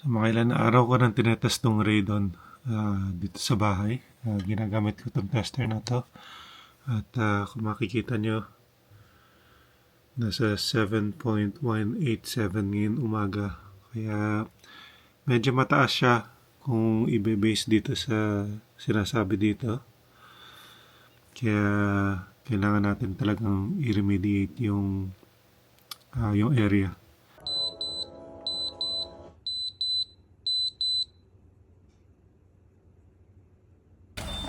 So, mga ilan na araw ko nang tinetest tong radon dito sa bahay. Ginagamit ko tong tester na to. At kung makikita nyo, nasa 7.187 ngayon umaga. Kaya medyo mataas siya kung ibe-base dito sa sinasabi dito. Kaya kailangan natin talagang i-remediate yung area.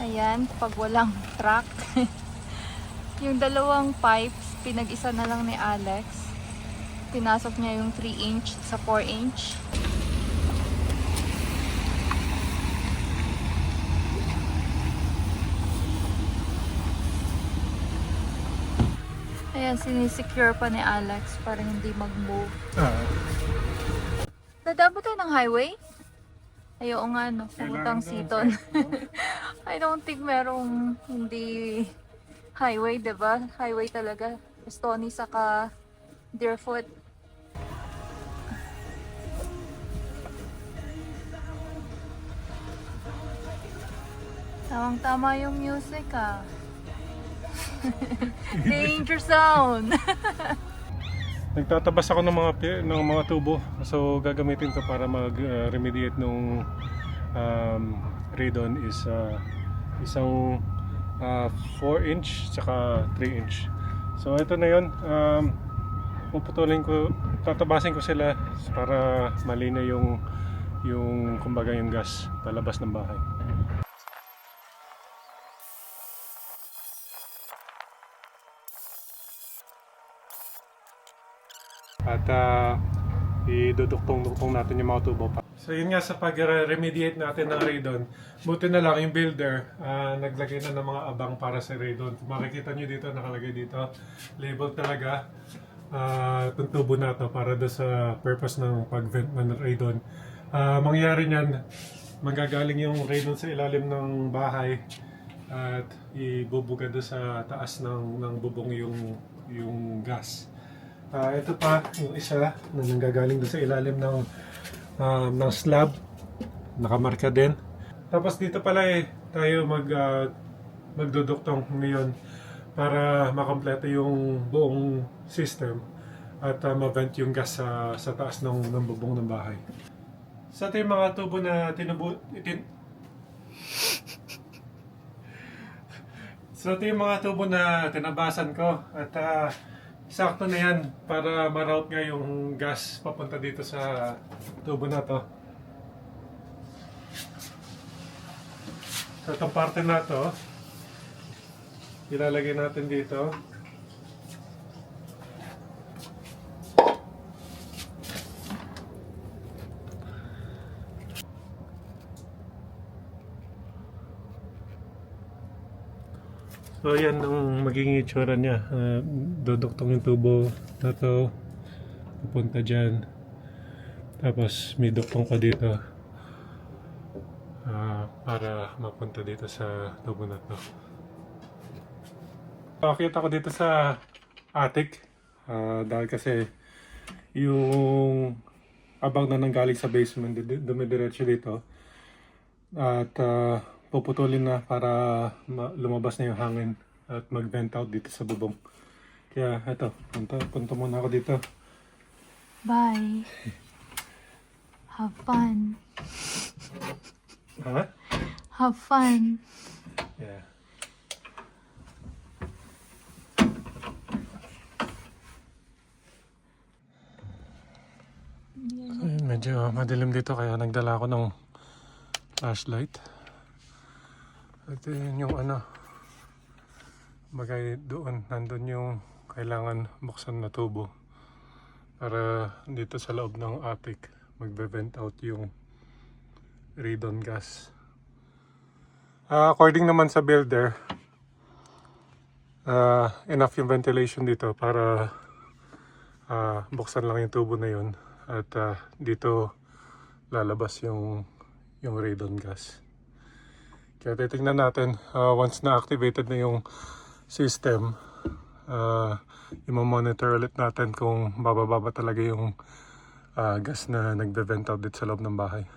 Ayan, pag walang truck. Yung dalawang pipes, pinag-isa na lang ni Alex. Pinasok niya yung 3 inch sa 4 inch. Ayan, sinisecure pa ni Alex para hindi mag-move. Dadaan ba tayo ng highway? Ayaw nga no, putang Seaton. I don't think merong hindi highway, diba? Highway talaga. Stony saka Deerfoot. Tamang-tama yung music ah. Danger zone! Nagtatabas ako ng mga tubo. So gagamitin ko para mag-remediate nung radon is isang 4 inch saka 3 inch. So ito na yun. Tatabasin ko sila para malina yung kumbaga yung gas palabas ng bahay. At iduduktong-duktong natin yung mga tubo pa. So yun nga, sa pag-remediate natin ng radon, buti na lang yung builder naglagay na ng mga abang para sa radon. Kung makikita nyo dito, nakalagay dito, label talaga itong tubo na to para do sa purpose ng pag-vent ng radon. Mangyayari niyan, manggagaling yung radon sa ilalim ng bahay at ibubuga do sa taas ng bubong yung gas. Ito pa, yung isa na nanggagaling doon sa ilalim ng slab. Nakamarka din. Tapos dito pala tayo magduduktong ngayon para makompleto yung buong system at ma-vent yung gas sa taas ng bubong ng bahay. So ito yung mga tubo na tinabasan ko at sakto na yan para ma-route nga yung gas papunta dito sa tubo na to. So itong parte na to, ilalagay natin dito. So yan ang magiging itsura niya. Duduktong yung tubo na to pupunta dyan. Tapos may duktong pa dito para mapunta dito sa tubo na to. Pakita ko dito sa attic dahil kasi yung abang na nanggaling sa basement dumidiretso dito at puputulin na para lumabas na yung hangin at mag-vent out dito sa bubong. Kaya eto, punta muna ako dito. Bye. Have fun. Ha? Have fun. Yeah. Ayun, medyo madilim dito kaya nagdala ako ng flashlight. Ito yung bagay doon, nandun yung kailangan buksan na tubo para dito sa loob ng attic magbe-vent out yung radon gas. According naman sa builder, enough yung ventilation dito para buksan lang yung tubo na yun at dito lalabas yung radon gas. Kaya titingnan natin once na-activated na yung system, i-monitor ulit natin kung bababa talaga yung gas na nagbe-vent out dito sa loob ng bahay.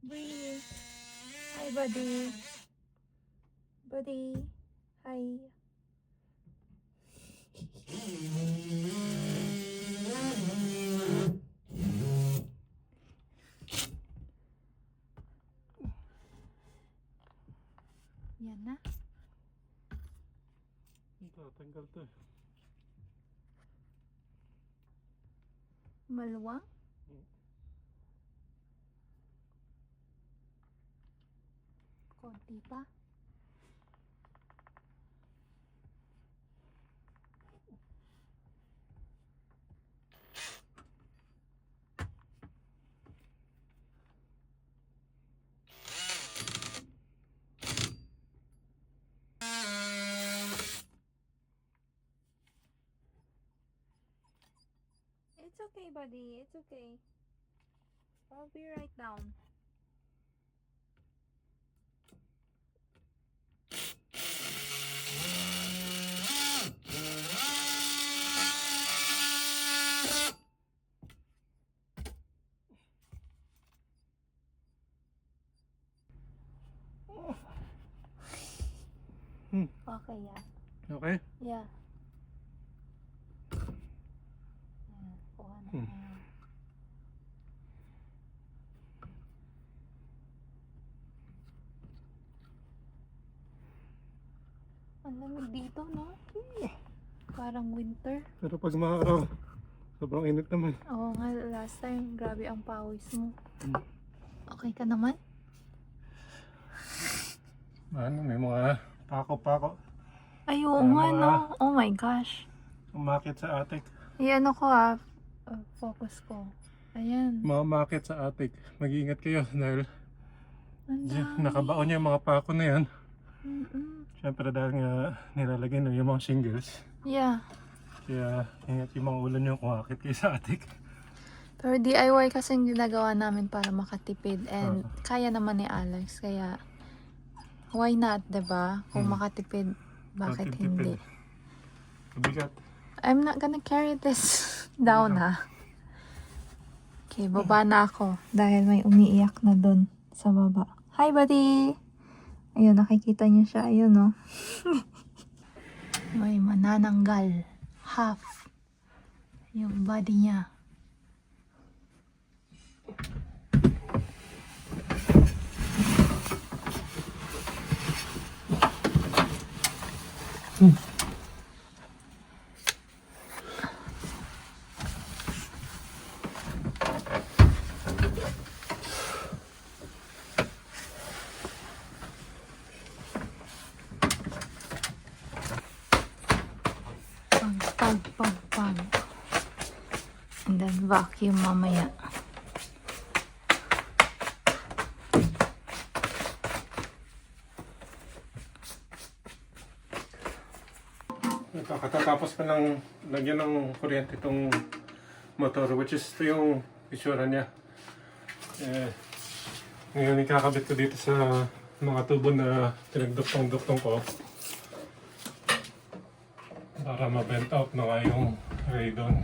Breathe. Hi, buddy. Buddy. Hi. Yan na. Tanggal to. Maluwang? Konti pa. It's okay, buddy. It's okay. I'll be right down. Okay, yeah. Okay? Yeah. Ayan, kuha na tayo. Ang lamig dito, no? Parang winter. Pero pag mga araw, sobrang init naman. Oo nga, last time, grabe ang pawis mo. Okay ka naman? Ano, may mga pako-pako. Ay, oo Ano nga, nga? no? Oh my gosh. Umakit sa attic. Ayan ako focus ko. Ayan. Mamakit sa attic. Mag-iingat kayo dahil Ang dami. nakabaon niya yung mga pako na yan. Mm-mm. Siyempre dahil nga nilalagay na yung mga shingles. Yeah. Kaya ingat yung mga ulo niyo kung akit kayo sa attic. Pero DIY kasi yung ginagawa namin para makatipid and kaya naman ni Alex. Kaya why not, 'di ba? Kung makatipid, bakit Tipid. hindi? Mabigat. I'm not gonna carry this down, ha? Okay, baba na ako dahil may umiiyak na dun sa baba. Hi, buddy! Ayun, nakikita niyo siya. Ayun, no? May manananggal. Half. Yung body niya. Pag. And then vacuum mamaya. Katatapos pa ng lagyan ng kuryente itong motor, which is ito yung itsura niya. Ngayon ikakabit ko dito sa mga tubo na pinagduktong-duktong ko para ma-vent out na nga yung radon.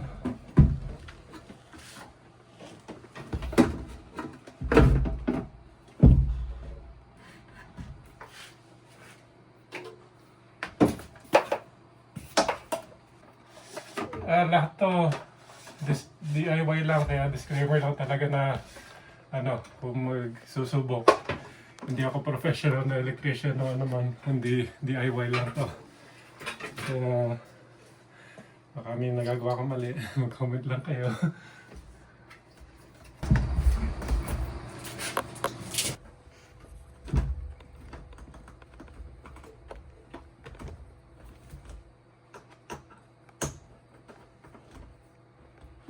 Lahat to DIY lang, kaya disclaimer lang talaga na kung magsusubok, hindi ako professional na electrician o ano man, hindi DIY lang to. Kaya baka may nagagawa kang mali, mag-comment lang kayo.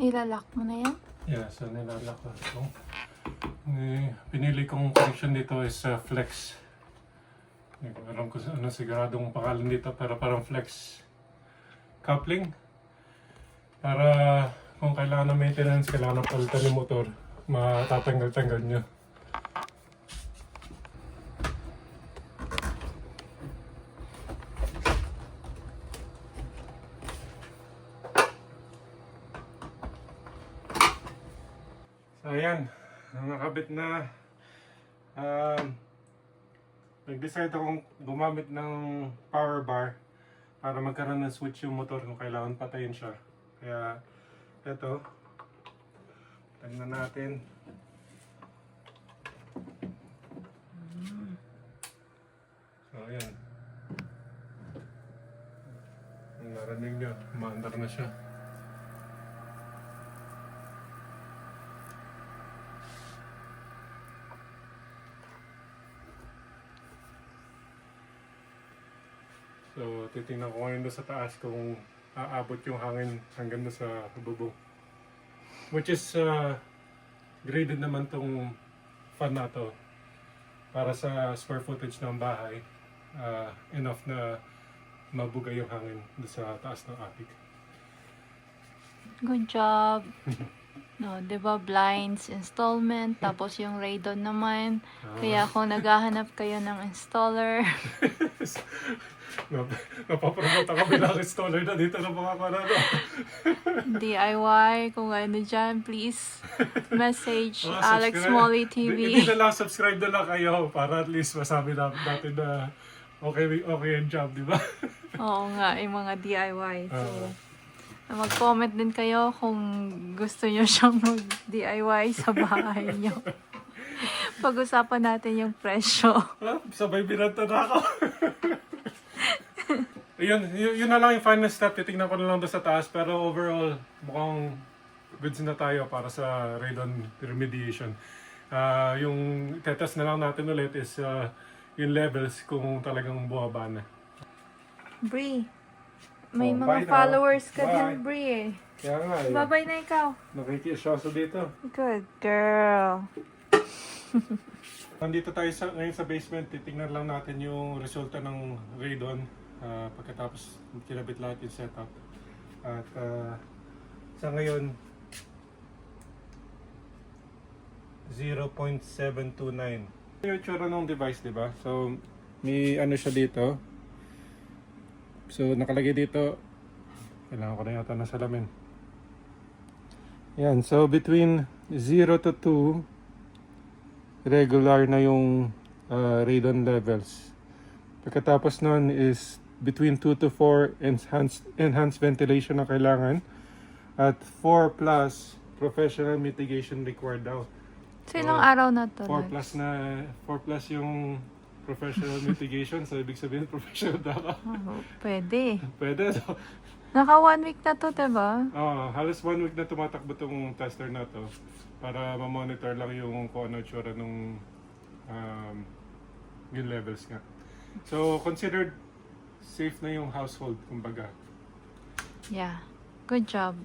Ilalak mo na yan? Yeah, so nilalak ko ito. Pinili kong connection dito is Flex. Hindi ko alam kung ano siguradong pangalan dito, pero parang Flex coupling. Para kung kailangan ng maintenance, kailangan ng palitan yung motor, matatanggal-tanggal nyo. So ayan, nakabit na. Nag-decide akong gumamit ng power bar para magkaroon ng switch yung motor kung kailangan patayin siya. Kaya ito, tignan natin. So ayan, narinig nyo, umaandar na siya. So, titingnan ko ngayon doon sa taas kung aabot yung hangin hanggang doon sa bubong. Which is, graded naman tong fan na to. Para sa square footage ng bahay, enough na mabugay yung hangin doon sa taas ng attic. Good job. No, 'di ba blinds installment tapos yung radon naman. Kaya kung naghahanap kayo ng installer, Napapromote ako bilang installer na dito ng mga kanado. DIY, kung ano dyan, please message Alex Subscribe. Molly Hindi TV. na lang, subscribe na lang kayo para at least masabi natin na okay yung job, di ba? Oo nga, yung mga DIY. So, mag-comment din kayo kung gusto nyo siyang mag-DIY sa bahay nyo. Pag-usapan natin yung presyo. Sabay binanta na ako. yun na lang yung final step. Titignan ko na lang doon sa taas. Pero overall, mukhang goods na tayo para sa radon remediation. Yung tetest na lang natin ulit is yung levels kung talagang buwaba na. Brie, may Oh, mga bye now. followers ka Bye. din, Brie eh. Kaya nga, Babay na ikaw. nakikisyoso dito. Good girl. Nandito tayo ngayon sa basement. Titignan lang natin yung resulta ng radon. Pagkatapos kinabit lahat yung setup. At sa ngayon, 0.729. Yung tsura ng device, di ba? So, may ano siya dito. So, nakalagay dito. Kailangan ko na yata ng salamin. Yan. So, between 0 to 2, regular na yung radon levels. Pagkatapos nun is between 2 to 4, enhanced ventilation na kailangan. At 4 plus, professional mitigation required daw. So, ilang araw na to? 4 plus yung professional mitigation. So, ibig sabihin, professional na ka. Oh, pwede. Pwede. Naka 1 week na to, diba? Halos 1 week na tumatakbo tong tester na to. Para ma-monitor lang yung kung ano tsura nung yung levels nga. So, considered safe na yung household, kumbaga. Yeah. Good job.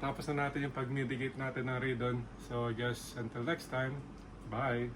Tapos na natin yung pag-mitigate natin ng radon. So, just until next time, bye!